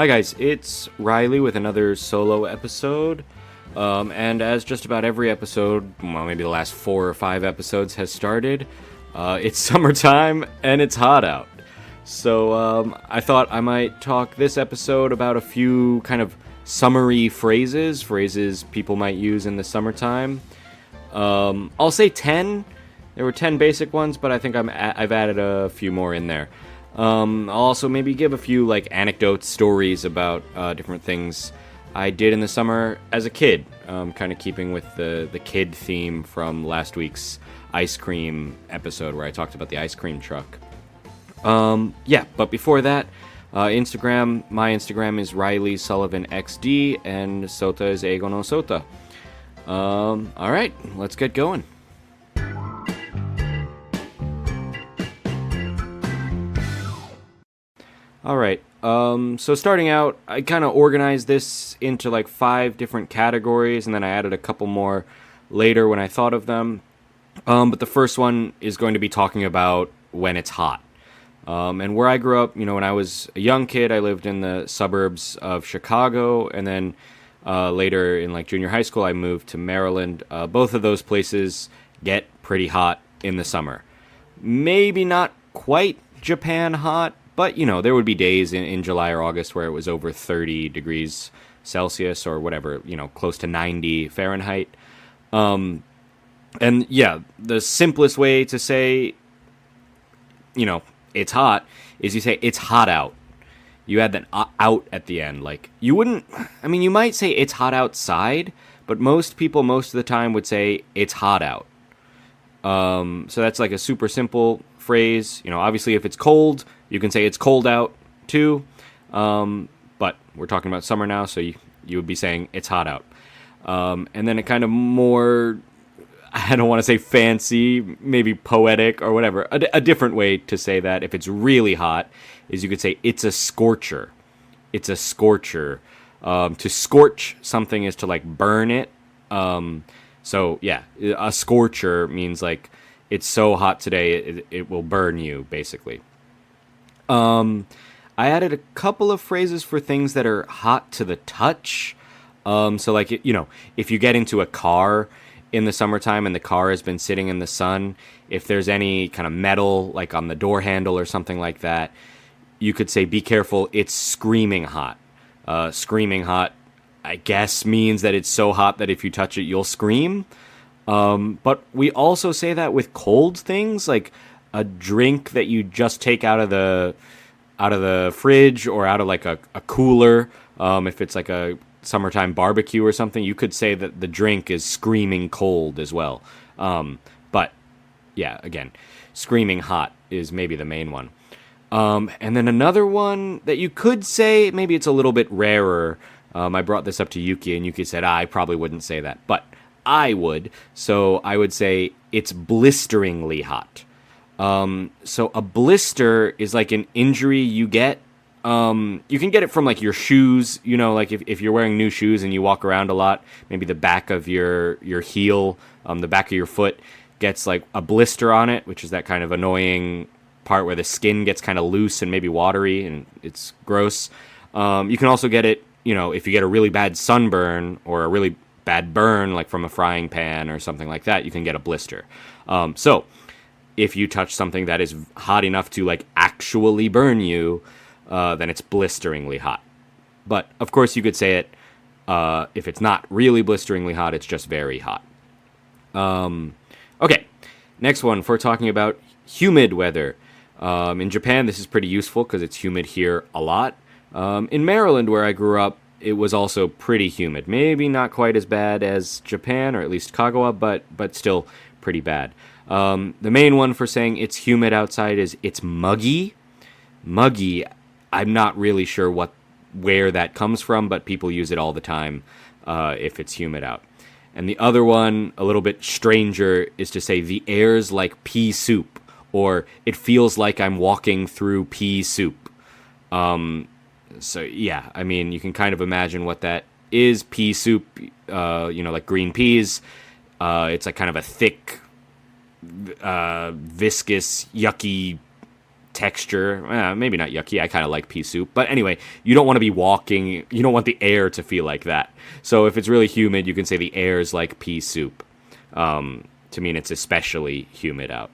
Hi guys, it's Reilly with another solo episode. And as just about every episode, well, maybe the last 4 or 5 episodes has started, it's summertime and it's hot out. So I thought I might talk this episode about a few kind of summery phrases people might use in the summertime. I'll say 10. There were 10 basic ones, but I think I've added a few more in there. I'll also maybe give a few like anecdotes, stories about different things I did in the summer as a kid, kind of keeping with the kid theme from last week's ice cream episode where I talked about the ice cream truck. But before that, my Instagram is Reilly Sullivan XD, and Sota is eigonosota. Alright, let's get going. Alright, so starting out, I kind of organized this into like 5 different categories, and then I added a couple more later when I thought of them. But the first one is going to be talking about when it's hot. And where I grew up, when I was a young kid, I lived in the suburbs of Chicago, and then later in like junior high school, I moved to Maryland. Both of those places get pretty hot in the summer. Maybe not quite Japan hot, but, there would be days in July or August where it was over 30 degrees Celsius or whatever, close to 90 Fahrenheit. And yeah, the simplest way to say, it's hot is you say it's hot out. You add that out at the end. Like, you might say it's hot outside, but most people most of the time would say it's hot out. So that's like a super simple phrase. Obviously if it's cold, you can say it's cold out too. But we're talking about summer now, so you would be saying it's hot out. And then a kind of more, I don't want to say fancy, maybe poetic or whatever. A different way to say that if it's really hot is you could say it's a scorcher. It's a scorcher. To scorch something is to like burn it. So yeah, a scorcher means like it's so hot today it will burn you, basically. I added a couple of phrases for things that are hot to the touch. So like, if you get into a car in the summertime and the car has been sitting in the sun, if there's any kind of metal like on the door handle or something like that, you could say, be careful, it's screaming hot. Screaming hot, I guess, means that it's so hot that if you touch it, you'll scream. But we also say that with cold things, like a drink that you just take out of the fridge or out of like a cooler. If it's like a summertime barbecue or something, you could say that the drink is screaming cold as well. But yeah, again, screaming hot is maybe the main one. And then another one that you could say, maybe it's a little bit rarer. I brought this up to Yuki, and Yuki said, I probably wouldn't say that, but I would. So I would say it's blisteringly hot. So a blister is like an injury you get. You can get it from like your shoes, like if you're wearing new shoes and you walk around a lot, maybe the back of your heel, the back of your foot gets like a blister on it, which is that kind of annoying part where the skin gets kind of loose and maybe watery and it's gross. You can also get it, if you get a really bad sunburn or a really bad burn, like from a frying pan or something like that, you can get a blister. So if you touch something that is hot enough to like actually burn you, then it's blisteringly hot. But of course you could say it, if it's not really blisteringly hot, it's just very hot. Okay, next one, if we're talking about humid weather. In Japan, this is pretty useful because it's humid here a lot. In Maryland, where I grew up, it was also pretty humid. Maybe not quite as bad as Japan, or at least Kagawa, but still pretty bad. The main one for saying it's humid outside is it's muggy. Muggy, I'm not really sure where that comes from, but people use it all the time if it's humid out. And the other one, a little bit stranger, is to say the air's like pea soup, or it feels like I'm walking through pea soup. So yeah, you can kind of imagine what that is. Pea soup, like green peas. It's like kind of a thick, viscous, yucky texture. Maybe not yucky. I kind of like pea soup. But anyway, you don't want to be walking. You don't want the air to feel like that. So if it's really humid, you can say the air is like pea soup to mean it's especially humid out.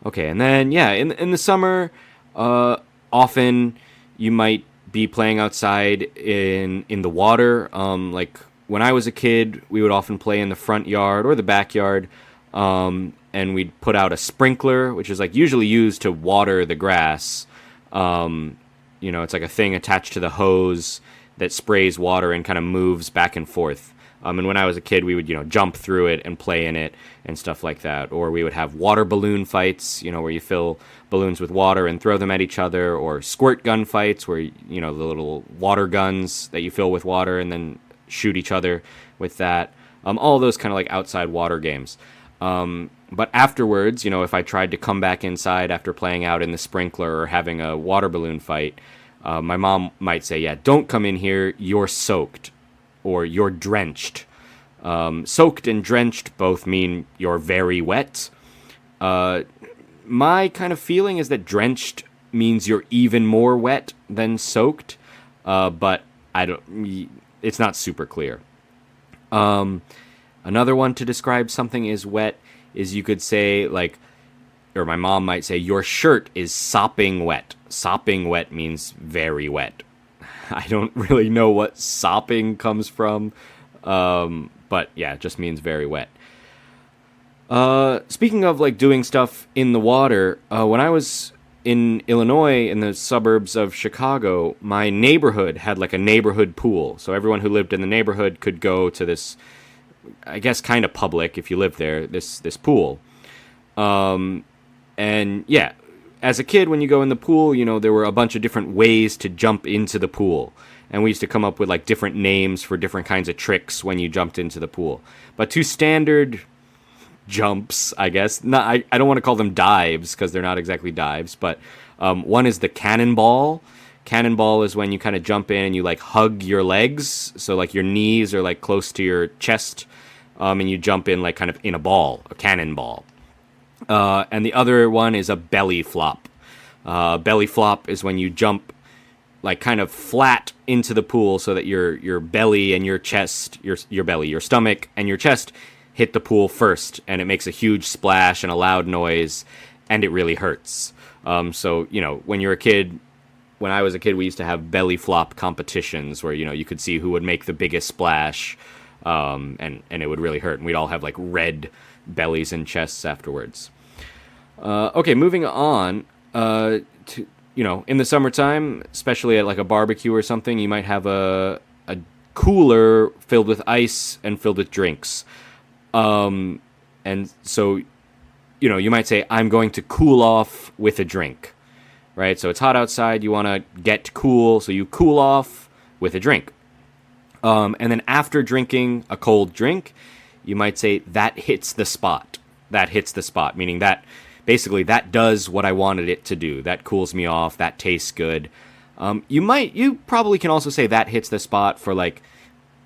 Okay, and then, yeah, in the summer, often you might be playing outside in the water. Like when I was a kid, we would often play in the front yard or the backyard, and we'd put out a sprinkler, which is like usually used to water the grass. It's like a thing attached to the hose that sprays water and kind of moves back and forth. And when I was a kid, we would, jump through it and play in it and stuff like that. Or we would have water balloon fights, where you fill balloons with water and throw them at each other. Or squirt gun fights, where, the little water guns that you fill with water and then shoot each other with that. All those kind of like outside water games. But afterwards, if I tried to come back inside after playing out in the sprinkler or having a water balloon fight, my mom might say, yeah, don't come in here, you're soaked. Or you're drenched. Soaked and drenched both mean you're very wet. My kind of feeling is that drenched means you're even more wet than soaked, but it's not super clear. Another one to describe something is wet is you could say, or my mom might say, your shirt is sopping wet. Sopping wet means very wet. I don't really know what sopping comes from, but yeah, it just means very wet. Speaking of doing stuff in the water, when I was in Illinois, in the suburbs of Chicago, my neighborhood had a neighborhood pool. So everyone who lived in the neighborhood could go to this, I guess, kind of public if you lived there, this pool. And yeah. As a kid, when you go in the pool, there were a bunch of different ways to jump into the pool. And we used to come up with, different names for different kinds of tricks when you jumped into the pool. But two standard jumps, I guess. I don't want to call them dives, because they're not exactly dives. But one is the cannonball. Cannonball is when you kind of jump in and you, hug your legs. So, your knees are, close to your chest. And you jump in, kind of in a ball, a cannonball. And the other one is a belly flop. Belly flop is when you jump kind of flat into the pool so that your belly and your chest, your belly, your stomach and your chest hit the pool first, and it makes a huge splash and a loud noise, and it really hurts. So, when you're a kid, when I was a kid, we used to have belly flop competitions where, you could see who would make the biggest splash, and it would really hurt, and we'd all have red bellies and chests afterwards. Okay, moving on to, in the summertime, especially at a barbecue or something, you might have a cooler filled with ice and filled with drinks. And so, you might say, I'm going to cool off with a drink, right? So it's hot outside, you want to get cool, so you cool off with a drink. And then after drinking a cold drink, you might say, that hits the spot. That hits the spot, meaning that basically that does what I wanted it to do. That cools me off. That tastes good. You probably can also say that hits the spot for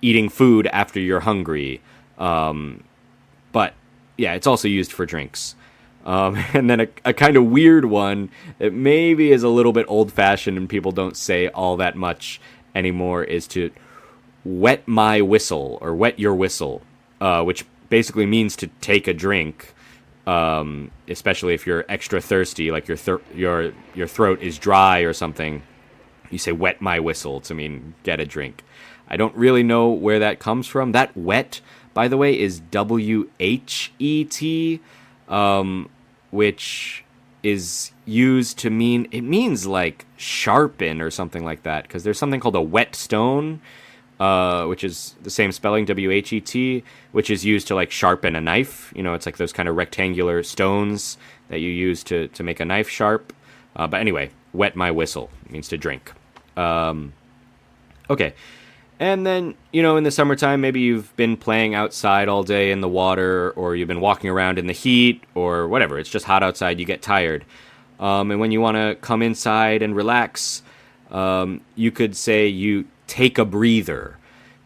eating food after you're hungry. But yeah, it's also used for drinks. And then a kind of weird one that maybe is a little bit old-fashioned and people don't say all that much anymore is to wet my whistle or wet your whistle. Which basically means to take a drink, especially if you're extra thirsty, your throat is dry or something. You say wet my whistle to mean get a drink. I don't really know where that comes from. That wet, by the way, is WHET, which is used to mean, it means sharpen or something like that, because there's something called a whetstone, which is the same spelling, WHET, which is used to sharpen a knife. It's those kind of rectangular stones that you use to make a knife sharp. But anyway, wet my whistle means to drink. Okay. And then, in the summertime, maybe you've been playing outside all day in the water, or you've been walking around in the heat, or whatever. It's just hot outside, you get tired. And when you want to come inside and relax, you could say you take a breather.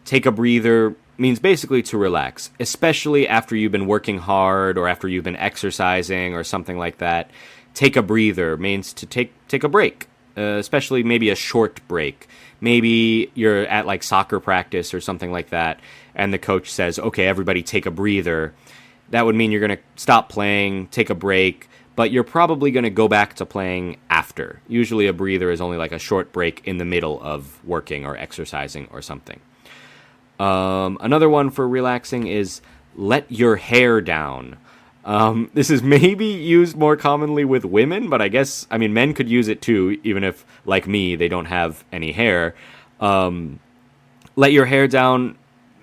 Take a breather means basically to relax, especially after you've been working hard or after you've been exercising or something like that. Take a breather means to take a break, especially maybe a short break. Maybe you're at like soccer practice or something like that, and the coach says, okay, everybody take a breather. That would mean you're going to stop playing, take a break, but you're probably going to go back to playing after. Usually a breather is only like a short break in the middle of working or exercising or something. Another one for relaxing is let your hair down. This is maybe used more commonly with women, but I mean, men could use it too, even if, like me, they don't have any hair. Let your hair down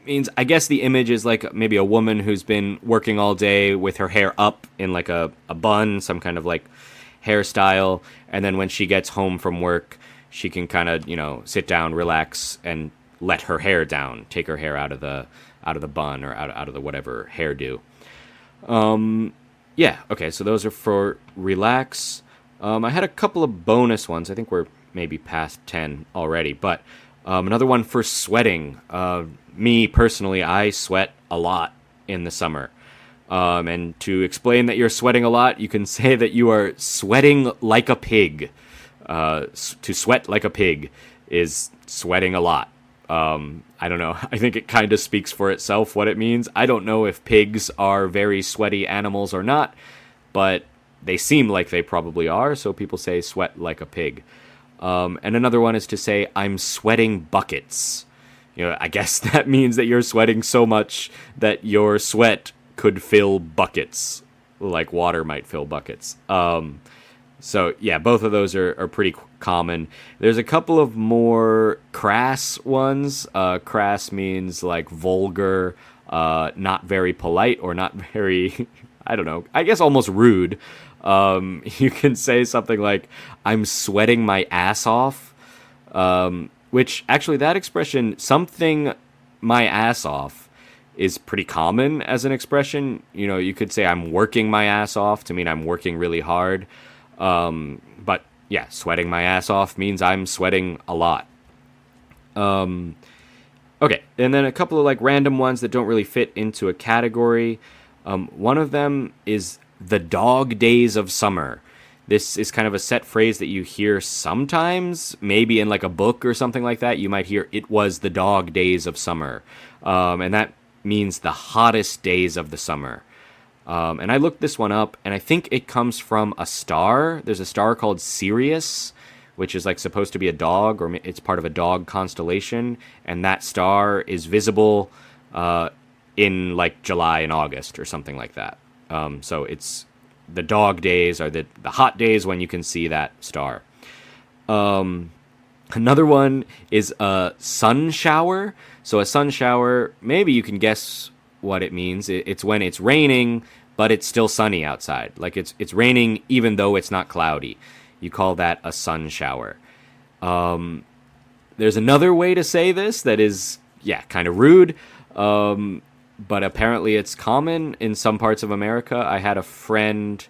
means, I guess the image is like maybe a woman who's been working all day with her hair up in like a bun, some kind of like hairstyle, and then when she gets home from work, she can kind of, sit down, relax, and let her hair down, take her hair out of the bun or out of the whatever hairdo. Okay, so those are for relax. I had a couple of bonus ones. I think we're maybe past 10 already, but another one for sweating. Me, personally, I sweat a lot in the summer. And to explain that you're sweating a lot, you can say that you are sweating like a pig. To sweat like a pig is sweating a lot. I don't know. I think it kind of speaks for itself what it means. I don't know if pigs are very sweaty animals or not, but they seem like they probably are, so people say sweat like a pig. And another one is to say, I'm sweating buckets. I guess that means that you're sweating so much that your sweat could fill buckets, like water might fill buckets. So, yeah, both of those are pretty common. There's a couple of more crass ones. Crass means like vulgar, not very polite, or not very, I don't know, I guess almost rude. You can say something like, I'm sweating my ass off, which actually that expression, something my ass off, is pretty common as an expression. You could say I'm working my ass off to mean I'm working really hard. But yeah, sweating my ass off means I'm sweating a lot. Okay, and then a couple of like random ones that don't really fit into a category. One of them is the dog days of summer. This is kind of a set phrase that you hear sometimes, maybe in like a book or something like that. You might hear, it was the dog days of summer. And that means the hottest days of the summer. And I looked this one up, and I think it comes from a star. There's a star called Sirius, which is like supposed to be a dog, or it's part of a dog constellation. And that star is visible in like July and August or something like that. So it's the dog days are the hot days when you can see that star. Another one is a sun shower. So a sun shower, maybe you can guess what it means. It's when it's raining, but it's still sunny outside. Like it's raining even though it's not cloudy. You call that a sun shower. There's another way to say this that is, kind of rude. But apparently it's common in some parts of America. I had a friend,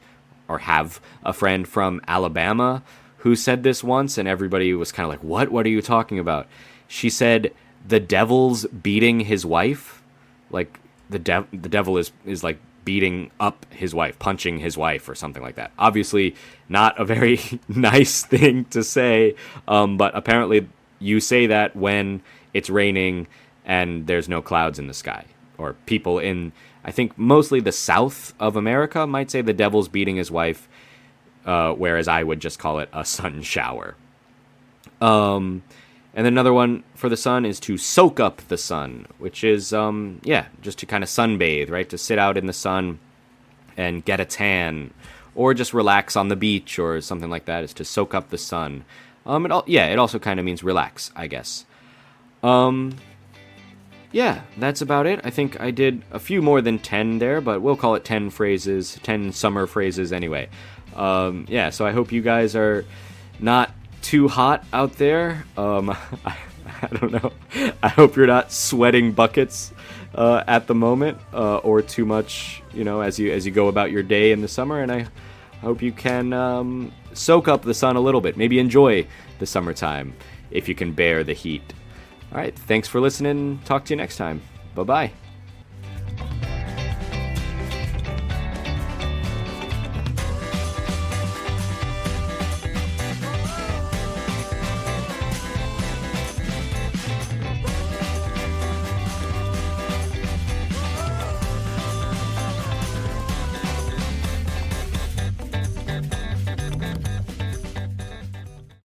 or have a friend from Alabama who said this once, and everybody was kind of like, what? What are you talking about? She said, the devil's beating his wife. Like, the devil is like beating up his wife, punching his wife or something like that. Obviously not a very nice thing to say, but apparently you say that when it's raining and there's no clouds in the sky. Or people in, I think, mostly the south of America might say the devil's beating his wife, whereas I would just call it a sun shower. And then another one for the sun is to soak up the sun, which is, just to kind of sunbathe, right? To sit out in the sun and get a tan, or just relax on the beach or something like that, is to soak up the sun. It also kind of means relax, I guess. That's about it. I think I did a few more than 10 there, but we'll call it 10 phrases, 10 summer phrases anyway. So I hope you guys are not too hot out there. I don't know. I hope you're not sweating buckets at the moment, or too much, as you go about your day in the summer. And I hope you can soak up the sun a little bit. Maybe enjoy the summertime if you can bear the heat. All right, thanks for listening. Talk to you next time. Bye. Bye bye.